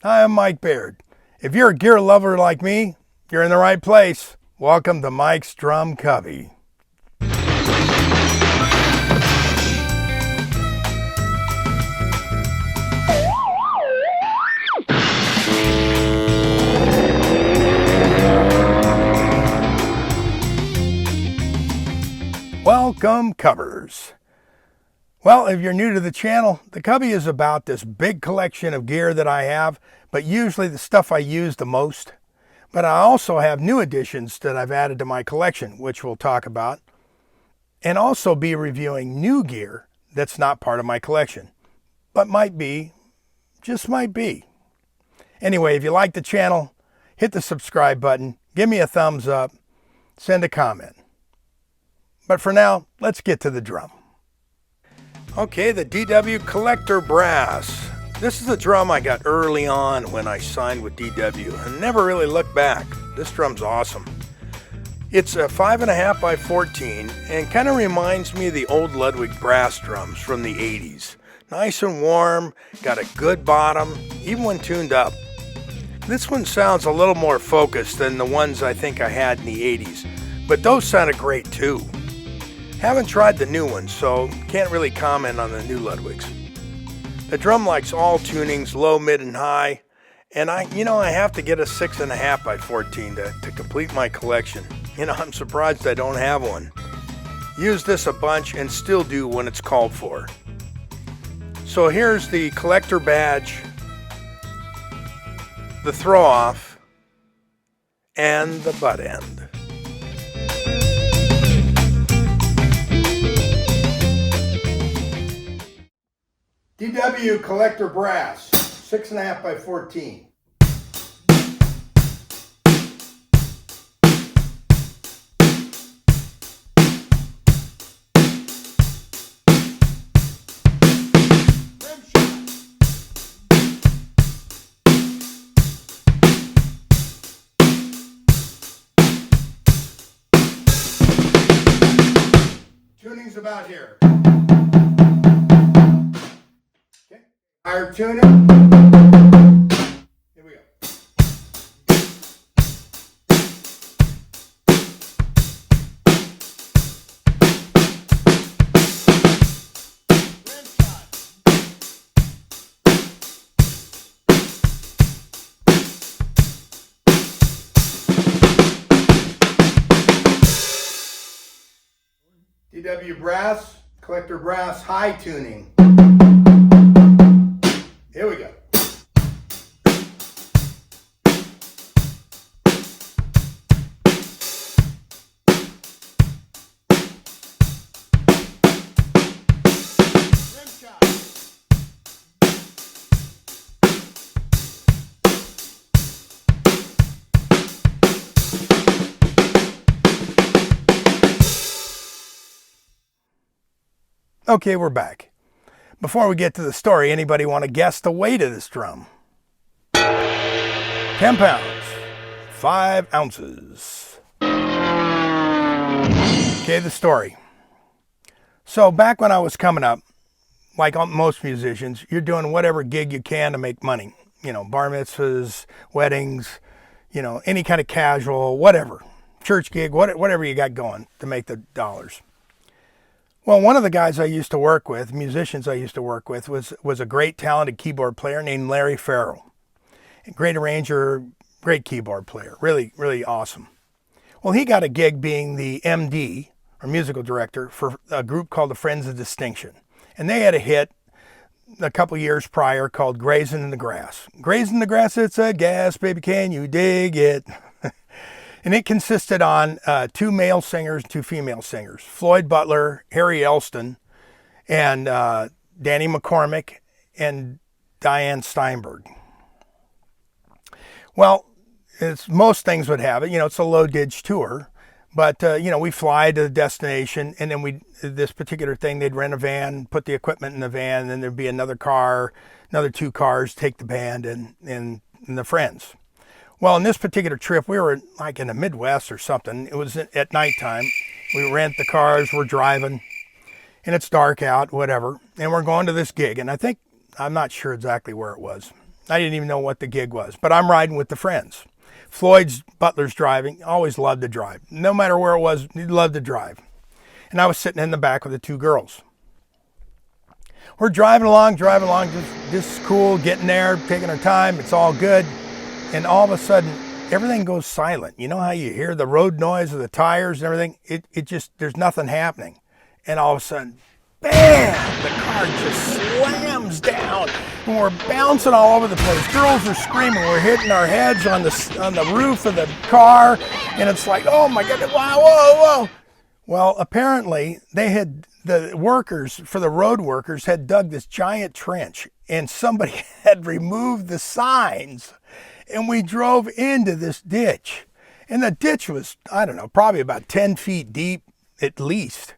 Hi, I'm Mike Baird. If you're a gear lover like me, you're in the right place. Welcome to Mike's Drum Cubby. Welcome, Cubbers. Well, if you're new to the channel, the Cubby is about this big collection of gear that I have, but usually the stuff I use the most. But I also have new additions that I've added to my collection, which we'll talk about, and also be reviewing new gear that's not part of my collection, but might be, just might be. Anyway, if you like the channel, hit the subscribe button, give me a thumbs up, send a comment. But for now, let's get to the drum. Okay, the DW Collector Brass. This is a drum I got early on when I signed with DW and never really looked back. This drum's awesome. It's a 5.5 by 14 and kind of reminds me of the old Ludwig brass drums from the 80s. Nice and warm, got a good bottom, even when tuned up. This one sounds a little more focused than the ones I think I had in the 80s, but those sounded great too. Haven't tried the new ones, so can't really comment on the new Ludwigs. The drum likes all tunings, low, mid, and high, and I have to get a 6.5 by 14 to complete my collection. I'm surprised I don't have one. Use this a bunch and still do when it's called for. So here's the collector badge, the throw off, and the butt end. DW Collector Brass, 6.5 by 14. Tuning's about here. Higher tuning. Here we go. DW Brass, Collector Brass high tuning. Here we go. Okay, we're back. Before we get to the story, anybody want to guess the weight of this drum? 10 pounds, 5 ounces. Okay, the story. So back when I was coming up, like most musicians, you're doing whatever gig you can to make money. Bar mitzvahs, weddings, any kind of casual, whatever. Church gig, whatever you got going to make the dollars. Well, one of the guys I used to work with, musicians I used to work with, was a great talented keyboard player named Larry Farrell. Great arranger, great keyboard player, really, really awesome. Well, he got a gig being the MD, or musical director, for a group called the Friends of Distinction. And they had a hit a couple years prior called Grazing in the Grass. Grazing in the grass, it's a gas, baby, can you dig it? And it consisted on 2 male singers and 2 female singers, Floyd Butler, Harry Elston, and Danny McCormick, and Diane Steinberg. Well, as most things would have it, it's a low-ditch tour, but, we fly to the destination, and then this particular thing, they'd rent a van, put the equipment in the van, and then there'd be another car, another 2 cars, take the band and the friends. Well, in this particular trip, we were like in the Midwest or something. It was at nighttime. We rent the cars, we're driving, and it's dark out, whatever. And we're going to this gig. And I'm not sure exactly where it was. I didn't even know what the gig was, but I'm riding with the friends. Floyd's Butler's driving. Always loved to drive. No matter where it was, he loved to drive. And I was sitting in the back with the two girls. We're driving along, just cool, getting there, taking our time. It's all good. And all of a sudden, everything goes silent. You know how you hear the road noise of the tires and everything? It just, there's nothing happening. And all of a sudden, bam! The car just slams down. And we're bouncing all over the place. Girls are screaming. We're hitting our heads on the roof of the car. And it's like, oh my God, wow, whoa, whoa. Well, apparently the workers, for the road workers, had dug this giant trench and somebody had removed the signs, and we drove into this ditch. And the ditch was, I don't know, probably about 10 feet deep at least.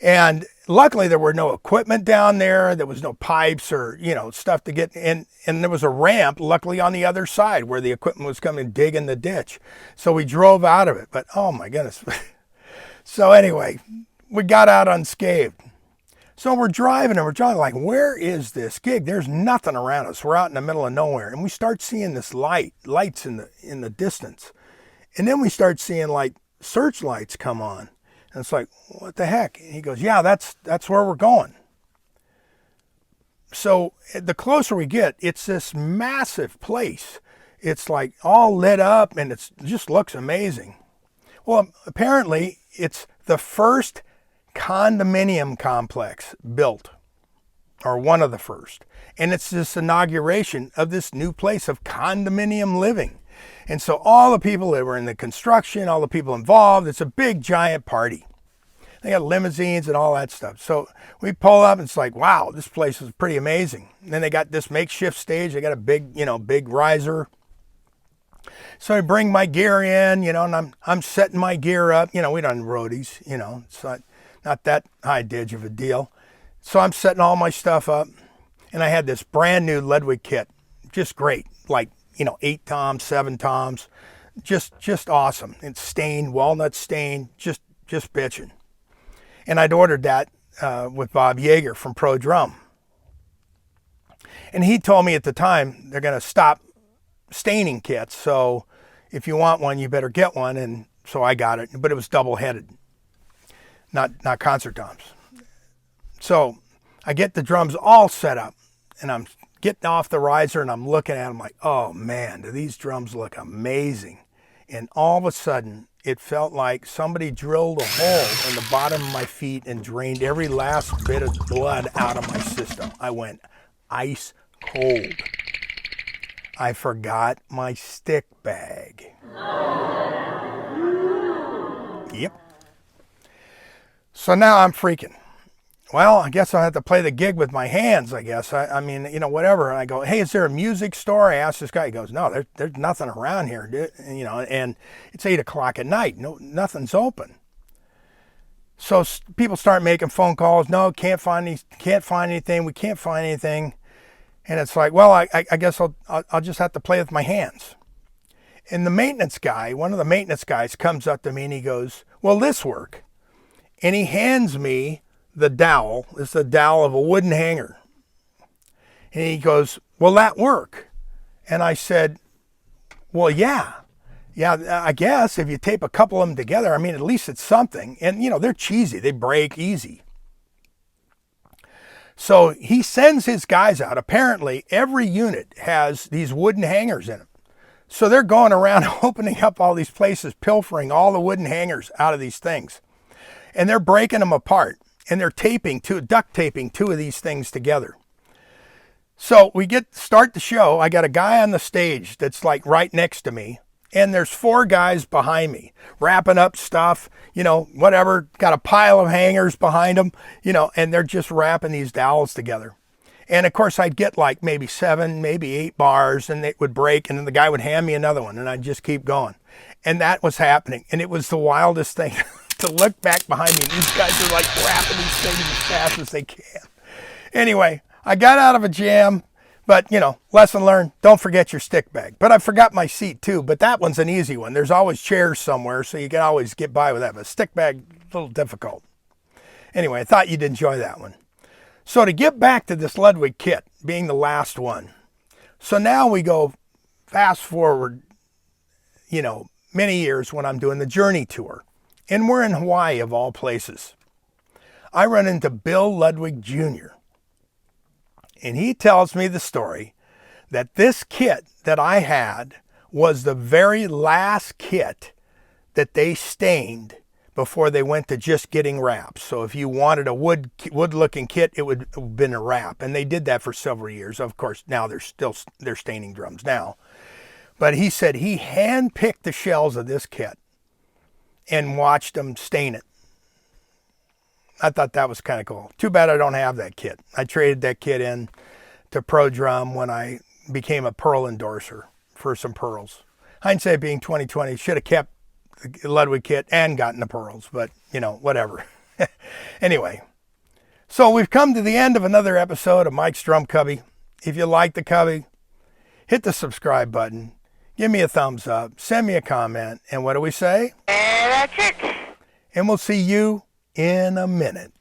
And luckily there were no equipment down there. There was no pipes or, stuff to get in. And there was a ramp, luckily, on the other side where the equipment was coming and digging the ditch. So we drove out of it. But oh my goodness. So anyway, we got out unscathed. So we're driving like, where is this gig? There's nothing around us. We're out in the middle of nowhere. And we start seeing this lights in the distance. And then we start seeing like searchlights come on. And it's like, what the heck? And he goes, yeah, that's where we're going. So the closer we get, it's this massive place. It's like all lit up and it just looks amazing. Well, apparently it's the first condominium complex built, or one of the first. And it's this inauguration of this new place of condominium living. And so all the people that were in the construction, all the people involved, it's a big giant party. They got limousines and all that stuff. So we pull up and it's like, wow, this place is pretty amazing. And then they got this makeshift stage. They got a big riser. So I bring my gear in, and I'm setting my gear up. We done roadies, it's not that high ditch of a deal. So I'm setting all my stuff up, and I had this brand new Ludwig kit, just great, like 8 toms, 7 toms, just awesome. It's stained, walnut stained, just bitching. And I'd ordered that with Bob Yeager from Pro Drum, and he told me at the time they're going to stop staining kits, so if you want one, you better get one. And so I got it, but it was double-headed, not concert toms. So I get the drums all set up, and I'm getting off the riser, and I'm looking at them like, oh man, do these drums look amazing. And all of a sudden, it felt like somebody drilled a hole in the bottom of my feet and drained every last bit of blood out of my system. I went ice cold. I forgot my stick bag. Yep. So now I'm freaking. Well, I guess I'll have to play the gig with my hands, I guess. I mean, whatever. And I go, hey, is there a music store? I asked this guy. He goes, no, there's nothing around here, dude. And it's 8 o'clock at night. No, nothing's open. So people start making phone calls. No, can't find anything. We can't find anything. And it's like, well, I guess I'll just have to play with my hands. And the maintenance guy, one of the maintenance guys, comes up to me and he goes, will this work? And he hands me the dowel. It's the dowel of a wooden hanger. And he goes, will that work? And I said, well, yeah, I guess if you tape a couple of them together, I mean, at least it's something. And, they're cheesy. They break easy. So he sends his guys out. Apparently, every unit has these wooden hangers in them. So they're going around opening up all these places, pilfering all the wooden hangers out of these things. And they're breaking them apart. And they're duct taping 2 of these things together. So we start the show. I got a guy on the stage that's like right next to me. And there's 4 guys behind me wrapping up stuff, whatever, got a pile of hangers behind them, and they're just wrapping these dowels together. And of course I'd get like maybe 7, maybe 8 bars, and it would break, and then the guy would hand me another one, and I'd just keep going. And that was happening. And it was the wildest thing to look back behind me. And these guys are like wrapping these things as fast as they can. Anyway, I got out of a jam. But, lesson learned, don't forget your stick bag. But I forgot my seat too, but that one's an easy one. There's always chairs somewhere, so you can always get by with that. But stick bag, a little difficult. Anyway, I thought you'd enjoy that one. So to get back to this Ludwig kit, being the last one. So now we go fast forward, many years when I'm doing the Journey Tour. And we're in Hawaii, of all places. I run into Bill Ludwig Jr. And he tells me the story that this kit that I had was the very last kit that they stained before they went to just getting wraps. So if you wanted a wood-looking kit, it would have been a wrap. And they did that for several years. Of course, now they're staining drums now. But he said he hand-picked the shells of this kit and watched them stain it. I thought that was kind of cool. Too bad I don't have that kit. I traded that kit in to Pro Drum when I became a pearl endorser for some pearls. Hindsight being 2020, should have kept the Ludwig kit and gotten the pearls, but whatever. Anyway, so we've come to the end of another episode of Mike's Drum Cubby. If you like the Cubby, hit the subscribe button, give me a thumbs up, send me a comment, and what do we say? And that's it. And we'll see you in a minute.